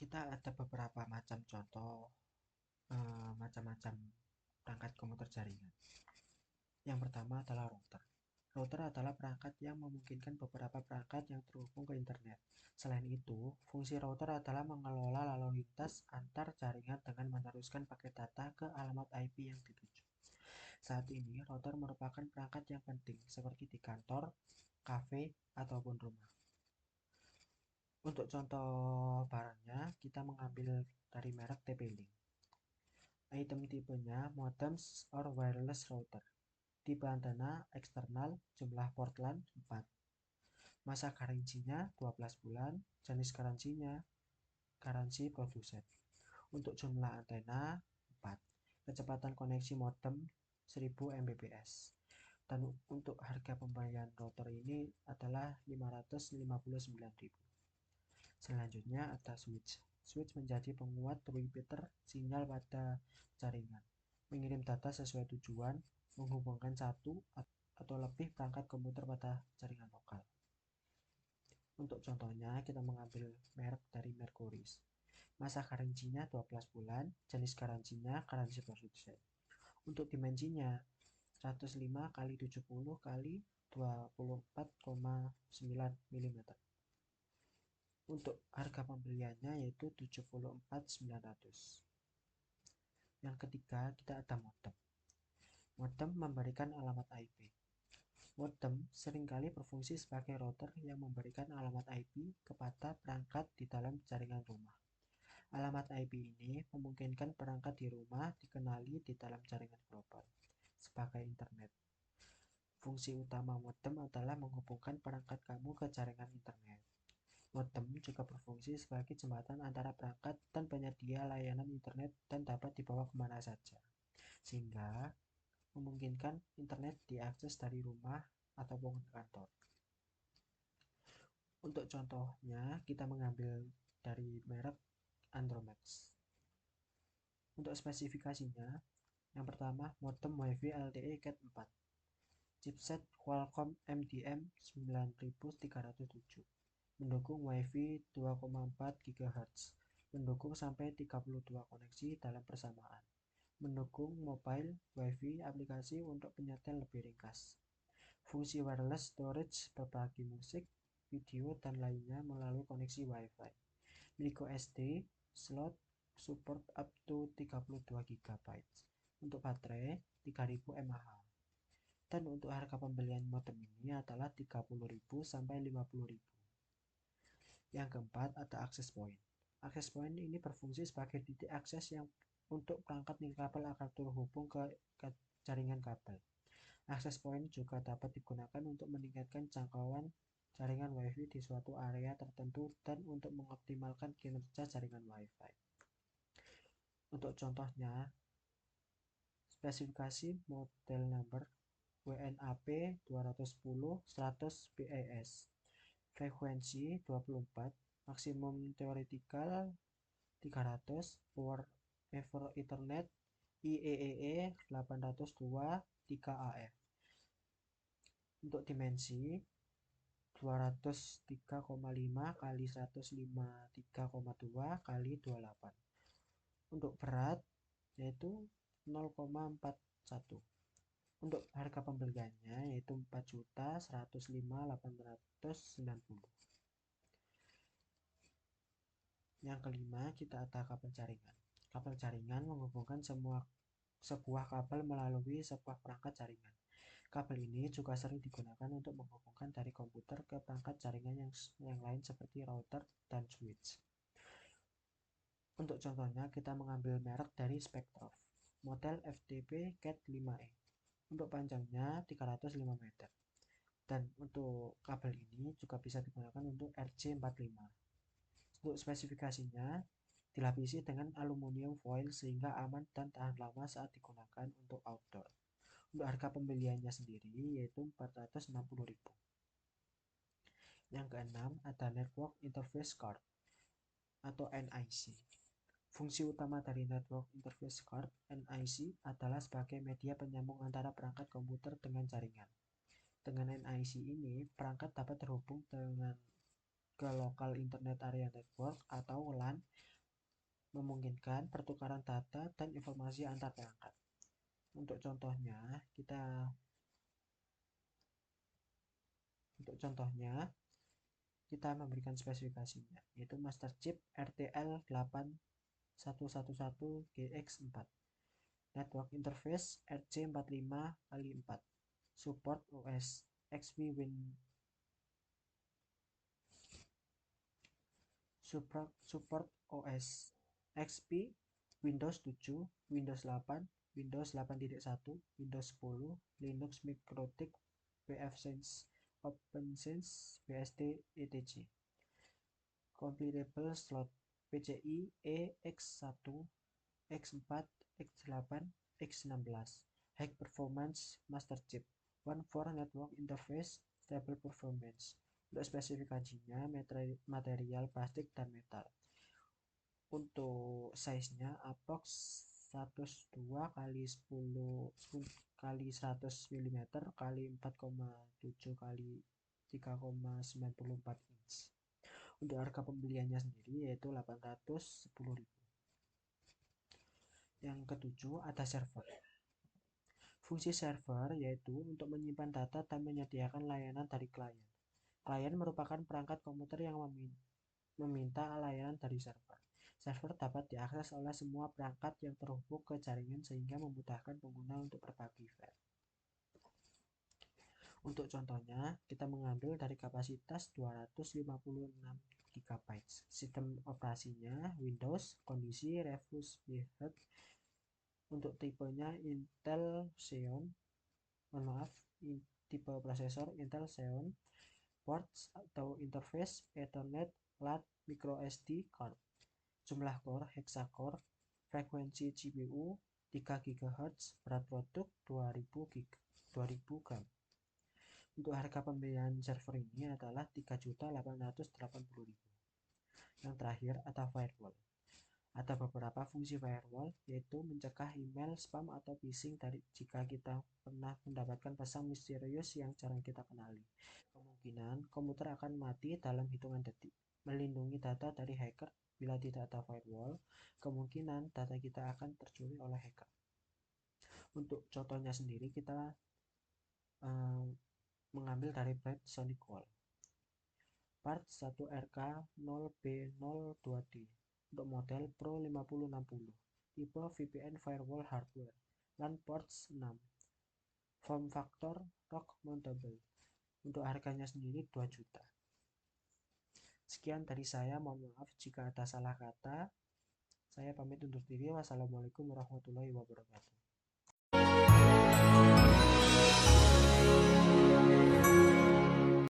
kita ada beberapa macam contoh macam-macam perangkat komputer jaringan. Yang pertama adalah router. Router adalah perangkat yang memungkinkan beberapa perangkat yang terhubung ke internet. Selain itu, fungsi router adalah mengelola lalu lintas antar jaringan dengan meneruskan paket data ke alamat IP yang dituju. Saat ini, router merupakan perangkat yang penting seperti di kantor, kafe, ataupun rumah. Untuk contoh barangnya, kita mengambil dari merek TP-Link. Item tipenya modems or wireless router. Tipe antena eksternal, jumlah port LAN 4. Masa garansinya 12 bulan, jenis garansinya garansi produsen. Untuk jumlah antena 4. Kecepatan koneksi modem 1000 Mbps. Dan untuk harga pembelian router ini adalah 559.000. Selanjutnya ada switch. Switch menjadi penguat repeater sinyal pada jaringan, mengirim data sesuai tujuan, menghubungkan satu atau lebih perangkat komputer pada jaringan lokal. Untuk contohnya, kita mengambil merek dari Mercuris. Masa garansinya 12 bulan, jenis garansinya garansi produsen. Untuk dimensinya 105 kali 70 kali 24,9 mm. Untuk harga pembeliannya yaitu 74.900. Yang ketiga, kita ada modem. Modem memberikan alamat IP. Modem seringkali berfungsi sebagai router yang memberikan alamat IP kepada perangkat di dalam jaringan rumah. Alamat IP ini memungkinkan perangkat di rumah dikenali di dalam jaringan global sebagai internet. Fungsi utama modem adalah menghubungkan perangkat kamu ke jaringan internet. Modem juga berfungsi sebagai jembatan antara perangkat dan penyedia layanan internet dan dapat dibawa kemana saja, sehingga memungkinkan internet diakses dari rumah ataupun kantor. Untuk contohnya, kita mengambil dari merek Andromax. Untuk spesifikasinya, yang pertama, modem WiFi LTE Cat 4. Chipset Qualcomm MDM 9307. Mendukung WiFi 2,4 GHz. Mendukung sampai 32 koneksi dalam bersamaan. Mendukung mobile WiFi aplikasi untuk penyetel lebih ringkas. Fungsi wireless storage berbagi musik, video, dan lainnya melalui koneksi Wi-Fi. Micro SD slot support up to 32 GB. Untuk baterai 3000 mAh. Dan untuk harga pembelian modem ini adalah 30.000 sampai 50.000. Yang keempat ada access point. Access point ini berfungsi sebagai titik akses yang untuk perangkat nirkabel agar terhubung ke jaringan kabel. Access point juga dapat digunakan untuk meningkatkan jangkauan jaringan WiFi di suatu area tertentu dan untuk mengoptimalkan kinerja jaringan WiFi. Untuk contohnya, spesifikasi model number WNAP 210 100 BAS, frekuensi 24, maksimum teoretikal 300, power over Ethernet IEEE 802 3AF. Untuk dimensi 203,5 kali 153,2 kali 28. Untuk berat yaitu 0,41. Untuk harga pembeliannya yaitu 4.105.890. Yang kelima, kita ada kabel jaringan. Kabel jaringan menghubungkan sebuah kabel melalui sebuah perangkat jaringan. Kabel ini juga sering digunakan untuk menghubungkan dari komputer ke perangkat jaringan yang lain seperti router dan switch. Untuk contohnya, kita mengambil merek dari Spectrum, model FTP Cat 5E. Untuk panjangnya 305 meter. Dan untuk kabel ini juga bisa digunakan untuk RJ45. Untuk spesifikasinya, dilapisi dengan aluminium foil sehingga aman dan tahan lama saat digunakan untuk outdoor. Untuk harga pembeliannya sendiri yaitu 460.000. Yang keenam ada Network Interface Card atau NIC. Fungsi utama dari Network Interface Card (NIC) adalah sebagai media penyambung antara perangkat komputer dengan jaringan. Dengan NIC ini, perangkat dapat terhubung dengan ke Local Internet Area Network atau LAN memungkinkan pertukaran data dan informasi antar perangkat. Untuk contohnya kita memberikan spesifikasinya, yaitu master chip RTL8111GX4, network interface RJ45x4, support OS XP support OS XP, Windows 7, Windows 8, Windows 8.1, Windows 10, Linux MikroTik, pfSense, OpenSense, BSD, etc. Compilable slot PCI X1, X4, X8, X16, high performance master chip, one for network interface, stable performance. Untuk spesifikasinya material plastik dan metal. Untuk size-nya approx 102 kali 10 kali 100 mm kali 4,7 kali 3,94 inch. Untuk harga pembeliannya sendiri yaitu 810.000. Yang ketujuh ada server. Fungsi server yaitu untuk menyimpan data dan menyediakan layanan dari klien. Klien merupakan perangkat komputer yang meminta layanan dari server. Server dapat diakses oleh semua perangkat yang terhubung ke jaringan sehingga memudahkan pengguna untuk berbagi file. Untuk contohnya, kita mengambil dari kapasitas 256 GB. Sistem operasinya Windows, kondisi Rufus Beaver. Untuk tipenya Intel Xeon, tipe prosesor Intel Xeon, ports atau interface Ethernet, LAN, microSD card. Jumlah core hexacore, frekuensi GPU 3 GHz, berat produk 2000 gram. Untuk harga pembelian server ini adalah 3.880.000. Yang terakhir ada firewall. Ada beberapa fungsi firewall, yaitu mencegah email spam atau phishing jika kita pernah mendapatkan pesan misterius yang jarang kita kenali. Kemungkinan komputer akan mati dalam hitungan detik. Melindungi data dari hacker. Bila tidak ada firewall, kemungkinan data kita akan tercuri oleh hacker. Untuk contohnya sendiri kita mengambil dari brand SonicWall. Part 1RK0B02D untuk model Pro 5060, tipe VPN Firewall Hardware, LAN ports 6, form factor rock mountable. Untuk harganya sendiri 2 juta. Sekian dari saya, mohon maaf jika ada salah kata. Saya pamit undur diri. Wassalamualaikum warahmatullahi wabarakatuh.